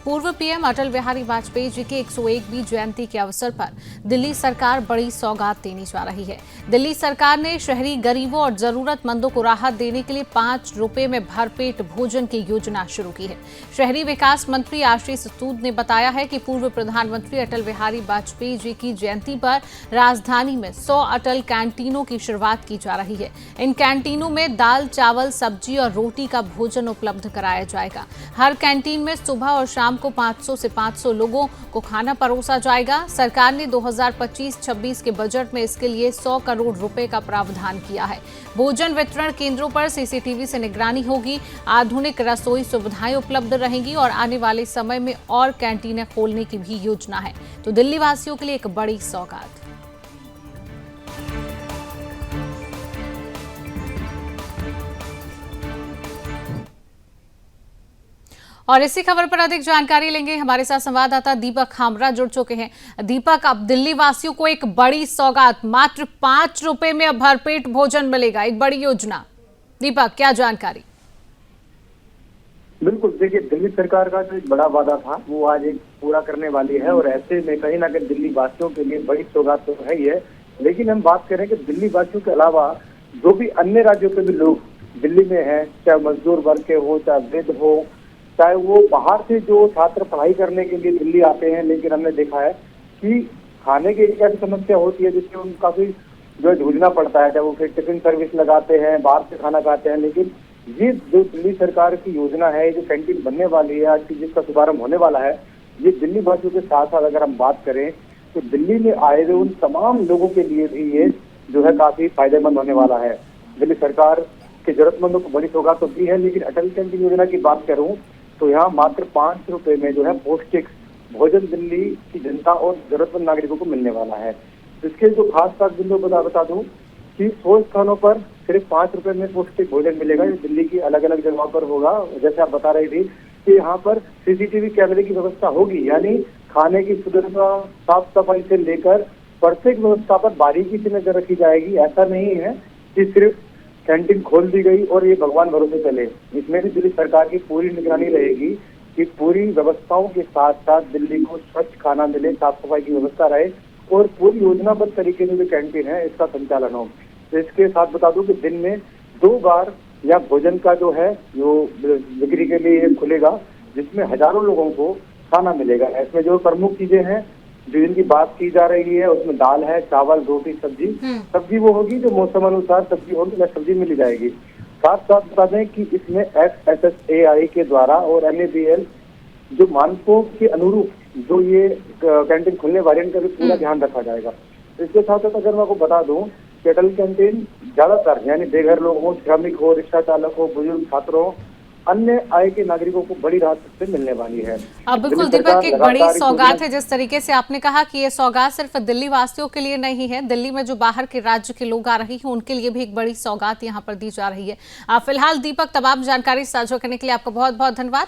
पूर्व पीएम अटल बिहारी वाजपेयी जी की 101वीं जयंती के अवसर पर दिल्ली सरकार बड़ी सौगात देने जा रही है। दिल्ली सरकार ने शहरी गरीबों और जरूरतमंदों को राहत देने के लिए 5 रुपए में भरपेट भोजन की योजना शुरू की है। शहरी विकास मंत्री आशीष सूद ने बताया है कि पूर्व प्रधानमंत्री अटल बिहारी वाजपेयी जी की जयंती पर राजधानी में 100 अटल कैंटीनों की शुरुआत की जा रही है। इन कैंटीनों में दाल, चावल, सब्जी और रोटी का भोजन उपलब्ध कराया जाएगा। हर कैंटीन में सुबह और शाम को 500 से 500 लोगों को खाना परोसा जाएगा। सरकार ने 2025-26 के बजट में इसके लिए 100 करोड़ रुपए का प्रावधान किया है। भोजन वितरण केंद्रों पर सीसीटीवी से निगरानी होगी, आधुनिक रसोई सुविधाएं उपलब्ध रहेंगी और आने वाले समय में और कैंटीनें खोलने की भी योजना है। तो दिल्ली वासियों के लिए एक बड़ी सौगात। और इसी खबर पर अधिक जानकारी लेंगे, हमारे साथ संवाददाता दीपक हामरा जुड़ चुके हैं। दीपक, अब दिल्ली वासियों को एक बड़ी सौगात, मात्र 5 रुपए में अब भरपेट भोजन मिलेगा, एक बड़ी योजना। दीपक, क्या जानकारी? बिल्कुल, देखिए, दिल्ली सरकार का जो एक बड़ा वादा था वो आज एक पूरा करने वाली है और ऐसे में कहीं ना कहीं दिल्ली वासियों के लिए बड़ी सौगात तो है ही है। लेकिन हम बात करें कि दिल्ली वासियों के अलावा जो भी अन्य राज्यों के भी लोग दिल्ली में हैं, चाहे मजदूर वर्ग के हो, चाहे वृद्ध हो, चाहे वो बाहर से जो छात्र पढ़ाई करने के लिए दिल्ली आते हैं, लेकिन हमने देखा है कि खाने की एक ऐसी समस्या होती है जिससे उनको काफी जो जूझना पड़ता है। चाहे वो फिर टिफिन सर्विस लगाते हैं, बाहर से खाना खाते हैं, लेकिन ये जो दिल्ली सरकार की योजना है, जो कैंटीन बनने वाली है आज की, जिसका शुभारंभ होने वाला है, ये दिल्ली वासियों के साथ साथ अगर हम बात करें तो दिल्ली में आए हुए उन तमाम लोगों के लिए भी ये जो है काफी फायदेमंद होने वाला है। दिल्ली सरकार के जरूरतमंदों को बड़ी सौगात तो दी है, लेकिन अटल कैंटीन योजना की बात करूं तो यहाँ मात्र 5 रुपए में जो है पौष्टिक भोजन दिल्ली की जनता और जरूरतमंद नागरिकों को मिलने वाला है। इसके जो खास बिंदु बता दूं कि 100 स्थानों पर सिर्फ 5 रुपए में पौष्टिक भोजन मिलेगा। ये दिल्ली की अलग अलग जगहों पर होगा। जैसे आप बता रही थी कि यहाँ पर सीसीटीवी कैमरे की व्यवस्था होगी, यानी खाने की शुद्धता, साफ सफाई से लेकर प्रत्येक व्यवस्था पर बारीकी से नजर रखी जाएगी। ऐसा नहीं है कि सिर्फ कैंटीन खोल दी गई और ये भगवान भरोसे चले। इसमें भी दिल्ली सरकार की पूरी निगरानी रहेगी कि पूरी व्यवस्थाओं के साथ साथ दिल्ली को स्वच्छ खाना मिले, साफ सफाई की व्यवस्था रहे और पूरी योजनाबद्ध तरीके से जो कैंटीन है इसका संचालन हो। तो इसके साथ बता दूं कि दिन में 2 बार या भोजन का जो है जो बिक्री के लिए खुलेगा, जिसमें हजारों लोगों को खाना मिलेगा। इसमें जो प्रमुख चीजें हैं जो इनकी बात की जा रही है, उसमें दाल है, चावल, रोटी, सब्जी। सब्जी वो होगी जो मौसम अनुसार सब्जी होगी, सब्जी मिली जाएगी। साथ साथ बता दें कि इसमें FSSAI के द्वारा और NABL जो मानकों के अनुरूप जो ये कैंटीन खुलने वाली है, इनका भी पूरा ध्यान रखा जाएगा। इसके साथ साथ अगर मैं आपको बता दूं कि अटल कैंटीन ज्यादातर यानी बेघर लोग हो, श्रमिक हो, रिक्शा चालक हो, बुजुर्ग छात्र हो, अन्य आय के नागरिकों को बड़ी राहत से मिलने वाली है। अब बिल्कुल दीपक, एक बड़ी सौगात है। जिस तरीके से आपने कहा कि ये सौगात सिर्फ दिल्ली वासियों के लिए नहीं है, दिल्ली में जो बाहर के राज्य के लोग आ रहे हैं उनके लिए भी एक बड़ी सौगात यहाँ पर दी जा रही है। फिलहाल दीपक, तमाम जानकारी साझा करने के लिए आपका बहुत बहुत धन्यवाद।